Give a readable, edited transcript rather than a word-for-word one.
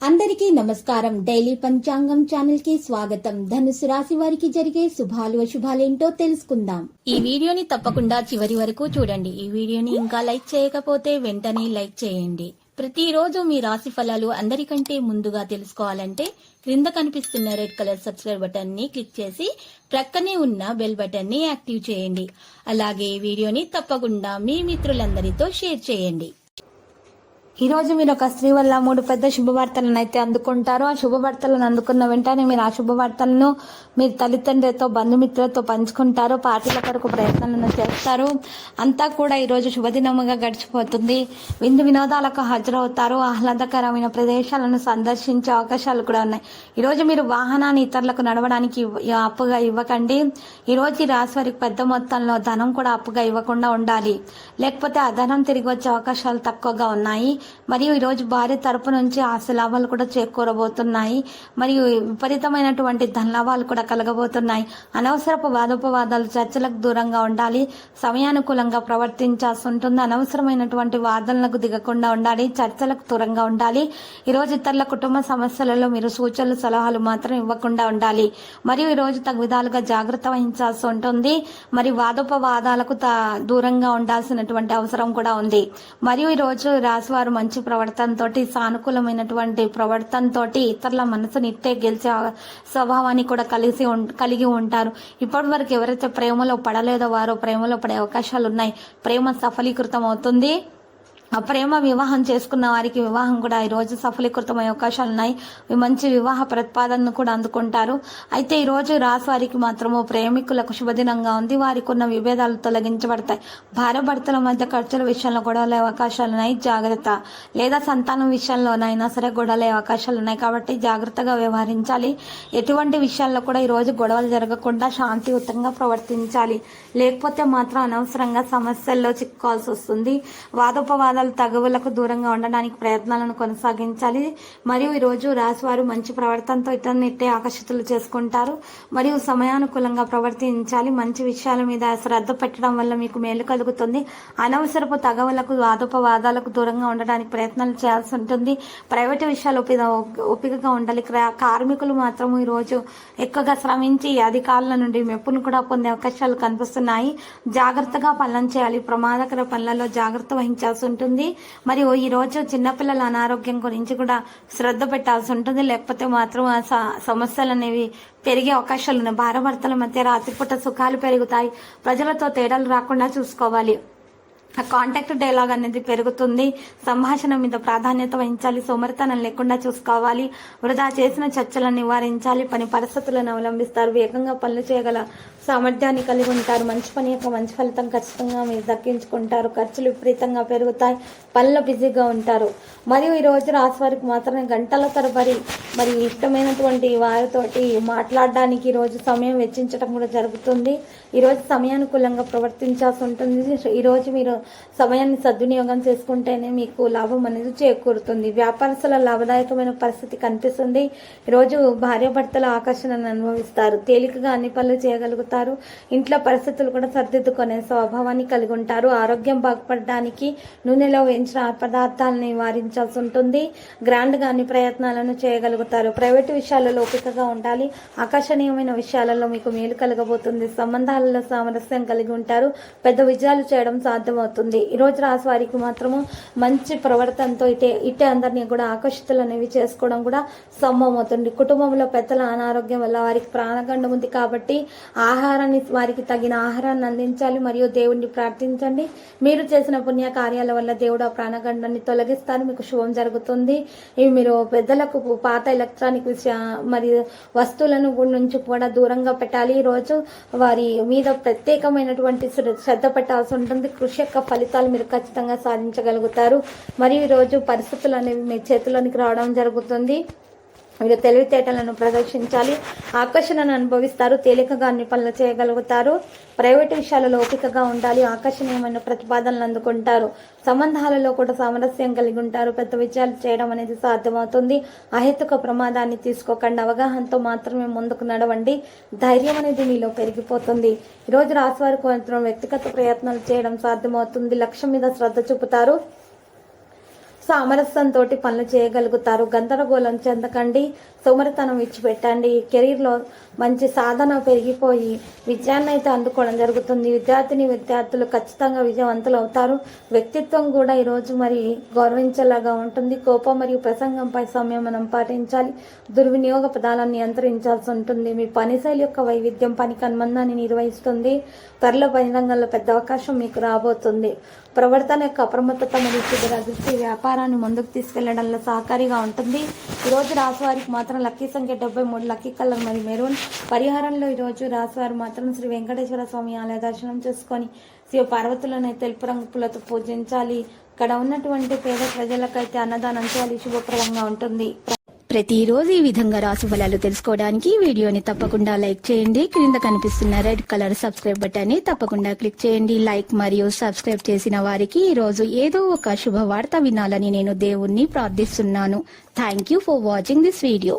అందరికీ నమస్కారం. డైలీ పంచాంగం ఛానల్ కి స్వాగతం. ధనుసు రాశి వారికి జరిగే శుభాలు అశుభాలేంటో తెలుసుకుందాం. ఈ వీడియోని తప్పకుండా చివరి వరకు చూడండి. ఈ వీడియోని ఇంకా లైక్ చేయకపోతే వెంటనే లైక్ చేయండి. ప్రతిరోజు మీ రాశి ఫలాలు అందరికంటే ముందుగా తెలుసుకోవాలంటే క్రింద కనిపిస్తున్న రెడ్ కలర్ సబ్స్క్రైబ్ బటన్ ని క్లిక్ చేసి ప్రక్కనే ఉన్న బెల్ బటన్ ని యాక్టివ్ చేయండి. అలాగే ఈ వీడియోని తప్పకుండా మీ మిత్రులందరితో షేర్ చేయండి. ఈ రోజు మీరు ఒక స్త్రీ వల్ల 3 పెద్ద శుభవార్తలను అయితే అందుకుంటారు. ఆ శుభవార్తలను అందుకున్న వెంటనే మీరు ఆ శుభవార్తలను మీరు తల్లిదండ్రులతో బంధుమిత్రులతో పంచుకుంటారు. పార్టీల కొరకు ప్రయత్నాలను చేస్తారు. అంతా కూడా ఈ రోజు శుభదినముగా గడిచిపోతుంది. విందు వినోదాలకు హాజరవుతారు. ఆహ్లాదకరమైన ప్రదేశాలను సందర్శించే అవకాశాలు కూడా ఉన్నాయి. ఈ రోజు మీరు వాహనాన్ని ఇతరులకు నడవడానికి అప్పుగా ఇవ్వకండి. ఈ రోజు ఈ రాశి వారికి పెద్ద మొత్తంలో ధనం కూడా అప్పుగా ఇవ్వకుండా ఉండాలి. లేకపోతే ఆ ధనం తిరిగి వచ్చే అవకాశాలు తక్కువగా ఉన్నాయి. మరియు ఈరోజు భార్య తరపు నుంచి ఆశ లాభాలు కూడా చేకూరబోతున్నాయి. మరియు విపరీతమైనటువంటి ధనలాభాలు కూడా కలగబోతున్నాయి. అనవసరపు వాదోపవాదాలు చర్చలకు దూరంగా ఉండాలి. సమయానుకూలంగా ప్రవర్తించాల్సి ఉంటుంది. అనవసరమైనటువంటి వాదనలకు దిగకుండా ఉండాలి. చర్చలకు దూరంగా ఉండాలి. ఈరోజు ఇతరుల కుటుంబ సమస్యలలో మీరు సూచనలు సలహాలు మాత్రం ఇవ్వకుండా ఉండాలి. మరియు ఈరోజు తగు విధాలుగా జాగ్రత్త వహించాల్సి ఉంటుంది. మరి వాదోపవాదాలకు దూరంగా ఉండాల్సినటువంటి అవసరం కూడా ఉంది. మరియు ఈరోజు రాశివారు మంచి ప్రవర్తనతో సానుకూలమైనటువంటి ప్రవర్తనతో ఇతరుల మనసుని ఇట్టే గెలిచే స్వభావాన్ని కూడా కలిగి ఉంటారు. ఇప్పటి వరకు ఎవరైతే ప్రేమలో పడలేదో వారు ప్రేమలో పడే అవకాశాలు ఉన్నాయి. ప్రేమ సఫలీకృతం అవుతుంది. ఆ ప్రేమ వివాహం చేసుకున్న వారికి వివాహం కూడా ఈ రోజు సఫలీకృతమయ్యే అవకాశాలు ఉన్నాయి. మంచి వివాహ ప్రతిపాదనను కూడా అందుకుంటారు. అయితే ఈ రోజు రాశి వారికి మాత్రము ప్రేమికులకు శుభదినంగా ఉంది. వారికి ఉన్న విభేదాలు తొలగించబడతాయి. భార్య భర్తల మధ్య ఖర్చుల విషయంలో గొడవలే అవకాశాలు ఉన్నాయి. జాగ్రత్త. లేదా సంతానం విషయంలోనైనా సరే గొడవలే అవకాశాలు ఉన్నాయి. కాబట్టి జాగ్రత్తగా వ్యవహరించాలి. ఎటువంటి విషయాల్లో కూడా ఈ రోజు గొడవలు జరగకుండా శాంతియుతంగా ప్రవర్తించాలి. లేకపోతే మాత్రం అనవసరంగా సమస్యల్లో చిక్కాల్సి వస్తుంది. వాదోపవాదాలు తగువులకు దూరంగా ఉండడానికి ప్రయత్నాలను కొనసాగించాలి. మరియు ఈరోజు రాశివారు మంచి ప్రవర్తనతో ఇతరులను ఇట్టే ఆకర్షితులు చేసుకుంటారు. మరియు సమయానుకూలంగా ప్రవర్తించాలి. మంచి విషయాల మీద శ్రద్ధ పెట్టడం వల్ల మీకు మేలు కలుగుతుంది. అనవసరపు తగవులకు వాదోపవాదాలకు దూరంగా ఉండడానికి ప్రయత్నాలు చేయాల్సి ఉంటుంది. ప్రైవేటు విషయాలు ఓపికగా ఉండాలి. కార్మికులు మాత్రం ఈరోజు ఎక్కువగా శ్రమించి అధికారుల నుండి మెప్పును కూడా పొందే అవకాశాలు కనిపిస్తున్నాయి. జాగ్రత్తగా పనులను చేయాలి. ప్రమాదకర పనులలో జాగ్రత్త వహించాల్సి ఉంటుంది. మరియు ఈ రోజు చిన్నపిల్లల అనారోగ్యం గురించి కూడా శ్రద్ధ పెట్టాల్సి ఉంటుంది. లేకపోతే మాత్రం ఆ సమస్యలు అనేవి పెరిగే అవకాశాలు ఉన్నాయి. భార్యాభర్తల మధ్య రాత్రిపూట సుఖాలు పెరుగుతాయి. ప్రజలతో తేడాలు రాకుండా చూసుకోవాలి. ఆ కాంటాక్ట్ డైలాగ్ అనేది పెరుగుతుంది. సంభాషణ మీద ప్రాధాన్యత వహించాలి. సోమరితనం లేకుండా చూసుకోవాలి. వృధా చేసిన చర్చలను నివారించాలి. పని పరిస్థితులను అవలంబిస్తారు. వేగంగా పనులు చేయగల సామర్థ్యాన్ని కలిగి ఉంటారు. మంచి పని యొక్క మంచి ఫలితం ఖచ్చితంగా మీరు దక్కించుకుంటారు. ఖర్చులు విపరీతంగా పెరుగుతాయి. పనులు బిజీగా ఉంటారు. మరియు ఈ రోజు రాశి వారికి మాత్రమే గంటల తరబడి మరి ఇష్టమైనటువంటి వారితోటి మాట్లాడడానికి ఈ రోజు సమయం వెచ్చించడం కూడా జరుగుతుంది. ఈ రోజు సమయానుకూలంగా ప్రవర్తించాల్సి ఉంటుంది. ఈ రోజు మీరు సమయాన్ని సద్వినియోగం చేసుకుంటేనే మీకు లాభం అనేది చేకూరుతుంది. వ్యాపారస్తుల లాభదాయకమైన పరిస్థితి కనిపిస్తుంది. ఈరోజు భార్యాభర్తల ఆకర్షణను అనుభవిస్తారు. తేలికగా అన్ని పనులు చేయగలుగుతారు. ఇంట్లో పరిస్థితులు కూడా సరిదిద్దుకునే స్వభావాన్ని కలిగి ఉంటారు. ఆరోగ్యం బాగుపడడానికి నూనెలో వేయించిన పదార్థాలను నివారించాల్సి ఉంటుంది. గ్రాండ్ గా అన్ని ప్రయత్నాలను చేయగలుగుతారు. ప్రైవేటు విషయాలలో ఓపికగా ఉండాలి. ఆకర్షణీయమైన విషయాలలో మీకు మేలు కలగబోతుంది. సంబంధాలలో సామరస్యం కలిగి ఉంటారు. పెద్ద విజయాలు చేయడం సాధ్యమవుతుంది. ఈ రోజు రాశి వారికి మాత్రము మంచి ప్రవర్తనతో ఇటే అందరినీ కూడా ఆకర్షితులు అనేవి చేసుకోవడం కూడా సంభవం అవుతుంది. కుటుంబంలో పెద్దల అనారోగ్యం వల్ల వారికి ప్రాణగండం ఉంది. కాబట్టి ఆహారాన్ని వారికి తగిన ఆహారాన్ని అందించాలి. మరియు దేవుణ్ణి ప్రార్థించండి. మీరు చేసిన పుణ్య కార్యాల వల్ల దేవుడు ఆ ప్రాణగండాన్ని తొలగిస్తారు. మీకు శుభం జరుగుతుంది. ఇవి మీరు పెద్దలకు పాత ఎలక్ట్రానిక్ మరియు వస్తువులను నుంచి కూడా దూరంగా పెట్టాలి. ఈ రోజు వారి మీద ప్రత్యేకమైనటువంటి శ్రద్ధ పెట్టాల్సి ఉంటుంది. కృషి యొక్క ఫలితాలు మీరు ఖచ్చితంగా సాధించగలుగుతారు. మరియు ఈరోజు పరిస్థితులు అనేవి మీ చేతిలోనికి రావడం జరుగుతుంది. మీరు తెలివితేటలను ప్రదర్శించాలి. ఆకర్షణను అనుభవిస్తారు. తేలికగా అన్ని పనులు చేయగలుగుతారు. ప్రైవేటు విషయాలలో ఓపికగా ఉండాలి. ఆకర్షణీయమైన ప్రతిపాదనలు అందుకుంటారు. సంబంధాలలో కూడా సామరస్యం కలిగి ఉంటారు. పెద్ద విజయాలు చేయడం అనేది సాధ్యమవుతుంది. అహేతుక ప్రమాదాన్ని తీసుకోకండి. అవగాహనతో మాత్రమే ముందుకు నడవండి. ధైర్యం అనేది మీలో పెరిగిపోతుంది. ఈరోజు రాశివారి కొంచెం వ్యక్తిగత ప్రయత్నాలు చేయడం సాధ్యమవుతుంది. లక్ష్యం మీద శ్రద్ధ చూపుతారు. సామరస్యంతో పనులు చేయగలుగుతారు. గందరగోళం చెందకండి, సోమరితనం విడిచిపెట్టండి. కెరీర్లో మంచి సాధన పెరిగిపోయి విజయాన్ని అయితే అందుకోవడం జరుగుతుంది. విద్యార్థులు ఖచ్చితంగా విజయవంతులు అవుతారు. వ్యక్తిత్వం కూడా ఈరోజు మరి గౌరవించేలాగా ఉంటుంది. కోపం మరియు ప్రసంగంపై సంయమనం పాటించాలి. దుర్వినియోగ పదాలను నియంత్రించాల్సి ఉంటుంది. మీ పని శైలి యొక్క వైవిధ్యం పనికి అనుబంధాన్ని నిర్వహిస్తుంది. త్వరలో పని రంగంలో పెద్ద అవకాశం మీకు రాబోతుంది. ప్రవర్తన యొక్క అప్రమత్తత మరియు దృష్టి వ్యాపారాన్ని ముందుకు తీసుకెళ్లడంలో సహకారిగా ఉంటుంది. ఈరోజు రాశివారికి మాత్రం లక్కీ సంఖ్య 73, లక్కీ కలర్ మరియు మెరూన్. పరిహారంలో ఈరోజు రాశివారు మాత్రం శ్రీ వెంకటేశ్వర స్వామి ఆలయ దర్శనం చేసుకొని శివ పార్వతులను తెలుపు రంగు పూలతో పూజించాలి. ఇక్కడ ఉన్నటువంటి పేద ప్రజలకైతే అన్నదానం చేయాలి. శుభప్రదంగా ఉంటుంది. ప్రతిరోజు ఈ విధంగా రాశి ఫలాలు తెలుసుకోవడానికి వీడియోని తప్పకుండా లైక్ చేయండి. క్రింద కనిపిస్తున్న రెడ్ కలర్ సబ్స్క్రైబ్ బటన్ ని తప్పకుండా క్లిక్ చేయండి. లైక్ మరియు సబ్స్క్రైబ్ చేసిన వారికి ఈ రోజు ఏదో ఒక శుభవార్త వినాలని నేను దేవుణ్ణి ప్రార్థిస్తున్నాను. Thank you for watching this video.